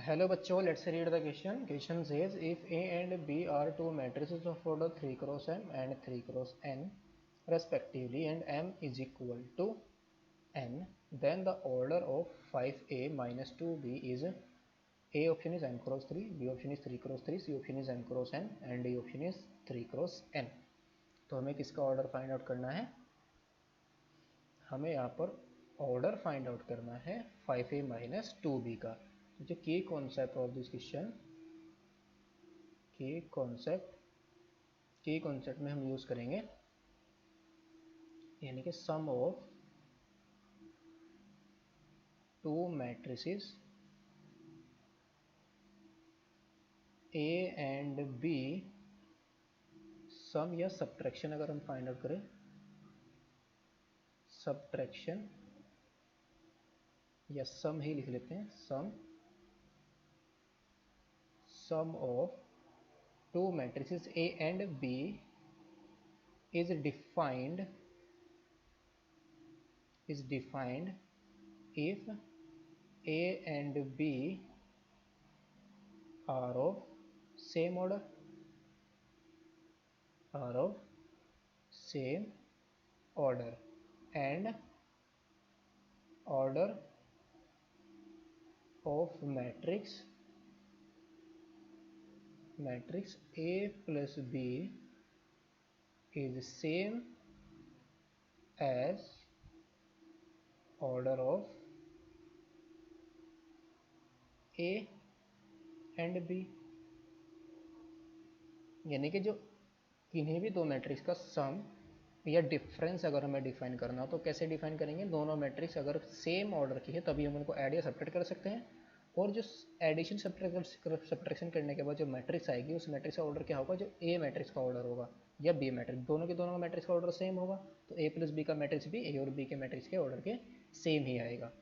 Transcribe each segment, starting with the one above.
Hello बच्चों, let's read the question. Question says if A and B are two matrices of order 3 cross M and 3 cross N respectively and M is equal to N, then the order of 5A minus 2B is A option is M cross 3, B option is 3 cross 3, C option is M cross N and D option is 3 cross N. तो हमें किसका order find out करना है? हमें यहाँ पर order find out करना है 5A माइनस 2B का. जो की कॉन्सेप्ट ऑफ दिस क्वेश्चन, की कॉन्सेप्ट में हम यूज करेंगे यानी कि sum of two matrices A and B, sum या सब्ट्रैक्शन अगर हम फाइंड आउट करें, सब्ट्रैक्शन या सम ही लिख लेते हैं, सम of two matrices A and B is defined if A and B are of same order, and order of matrix A plus B is same as order of A and B. यानी कि जो किन्हीं भी दो matrix का सम या difference अगर हमें डिफाइन करना हो तो कैसे डिफाइन करेंगे? दोनों मैट्रिक्स अगर सेम ऑर्डर की है तभी हम उनको ऐड या सब्ट्रैक्ट कर सकते हैं, और जो एडिशन सब्ट्रैक्शन करने के बाद जो मैट्रिक्स आएगी उस मैट्रिक्स का ऑर्डर क्या होगा? जो ए मैट्रिक्स का ऑर्डर होगा या बी मैट्रिक्स, दोनों मैट्रिक्स का ऑर्डर सेम होगा, तो ए प्लस बी का मैट्रिक्स भी ए और बी के मैट्रिक्स के ऑर्डर के सेम ही आएगा.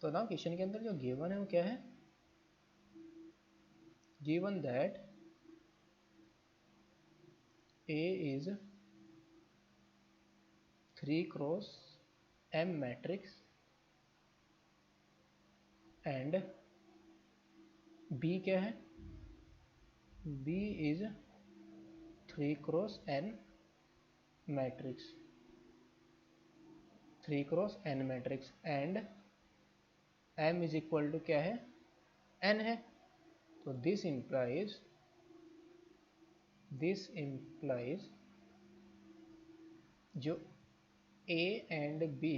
तो ना क्वेश्चन के अंदर जो गिवन है वो क्या है? Given that A is 3 cross M matrix and B क्या है? B is 3 cross N matrix, 3 cross N matrix and M is equal to क्या है? N है. तो this implies जो A and B,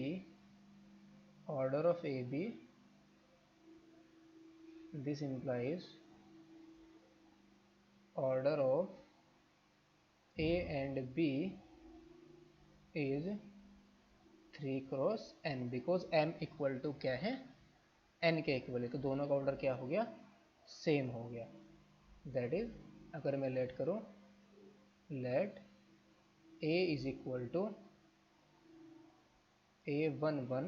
order of AB, this implies order of A and B is 3 cross N because M equal to क्या है? N के equal है, तो दोनों का ऑर्डर क्या हो गया? सेम हो गया. दैट इज अगर मैं लेट करूं, let A is equal to A11,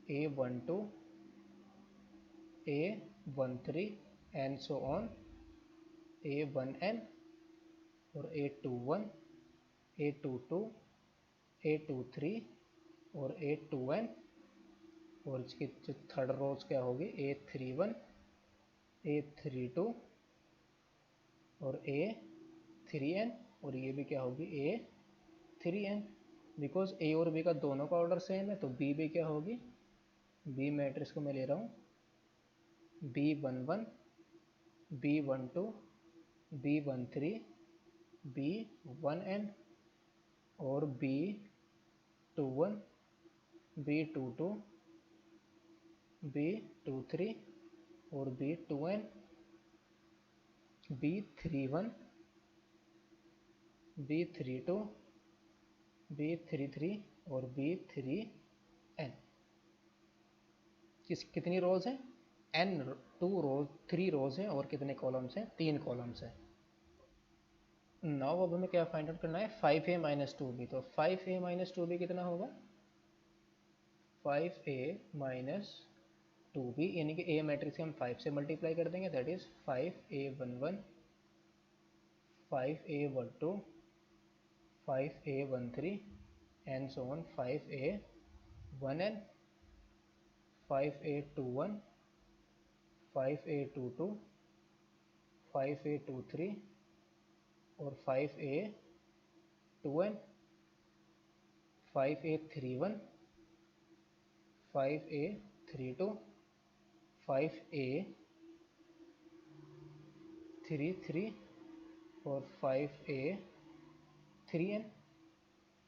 A12, A13 and so on, A1n और A21, A22, A23 और A2n, और इसकी जो थर्ड रोज क्या होगी? A31, A32 और A3n, और ये भी क्या होगी? A3n. बिकॉज A और B का दोनों का ऑर्डर सेम है तो B भी क्या होगी? B मैट्रिक्स को मैं ले रहा हूँ B11, B12, B13, B1n और B21, B22, B23 और B2n, B31, B32, B33 और B3n. कितनी रोज है? n 2 रोज, 3 रोज है, और कितने कॉलम्स हैं? 3 कॉलम्स हैं. नाउ अब हमें क्या फाइंड आउट करना है? 5A minus 2B. तो 5A माइनस 2B कितना होगा? 5A माइनस 2B यानी कि A मैट्रिक्स हम 5 से मल्टीप्लाई कर देंगे, that is 5A11, 5A12, 5A13 and so on 5A1n 5A21, 5A22, 5A23 और 5A2n, 5A31, 5A32, 5A33 और 5A3n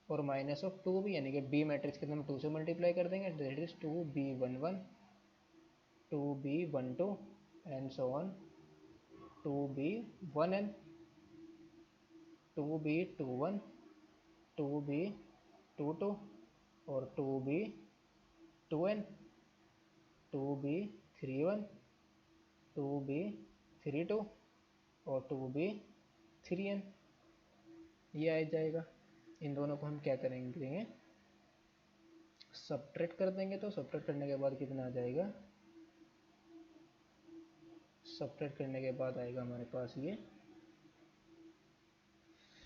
और माइनस ऑफ 2b, यानी कि b मैट्रिक्स के हम 2 से मल्टीप्लाई कर देंगे, that is 2b11, 2b12 and so on, 2b1n, 2b21, 2b22 और 2b2n, 2b31, 2b32 और 2b3n, ये आ जाएगा। इन दोनों को हम क्या करेंगे, सब्ट्रैक्ट कर देंगे। तो सब्ट्रैक्ट करने के बाद कितना आ जाएगा, सब्ट्रैक्ट करने के बाद आएगा हमारे पास ये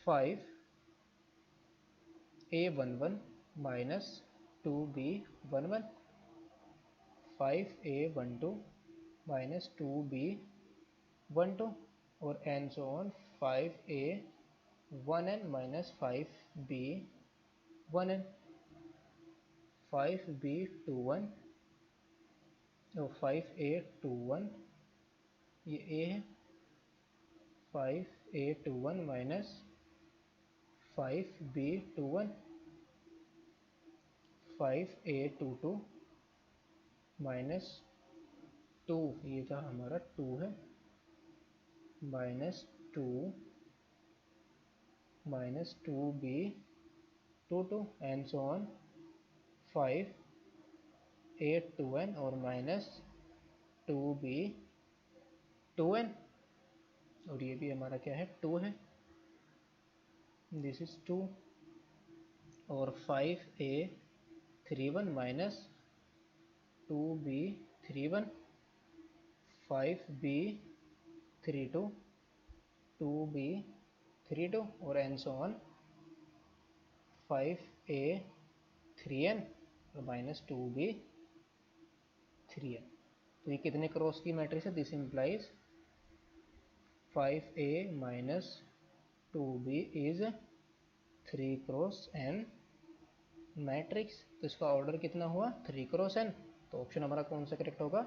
5A11 minus 2B11, 5A12 minus 2B12 और and so on 5A1n minus 5B1n, 5B21 और 5A21, ये A है, 5A21 minus 5B21, 5A22 minus 2, ये था हमारा 2 है, minus 2 minus 2B22 and so on 5A2n और माइनस 2B2n और ये भी हमारा क्या है, 2 है, दिस इज 2 और 5A31 minus 2B31, 5B32, 2B32 और एंड सो ऑन 5A3n और माइनस 2B3n। तो ये कितने क्रॉस की मैट्रिक्स है, this implies 5A minus 2B is 3 cross n matrix. तो इसका ऑर्डर कितना हुआ, 3 क्रॉस n। तो ऑप्शन हमारा कौन सा करेक्ट होगा,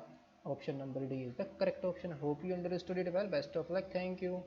option number D is the correct option. Hope you understood it well, best of luck, thank you.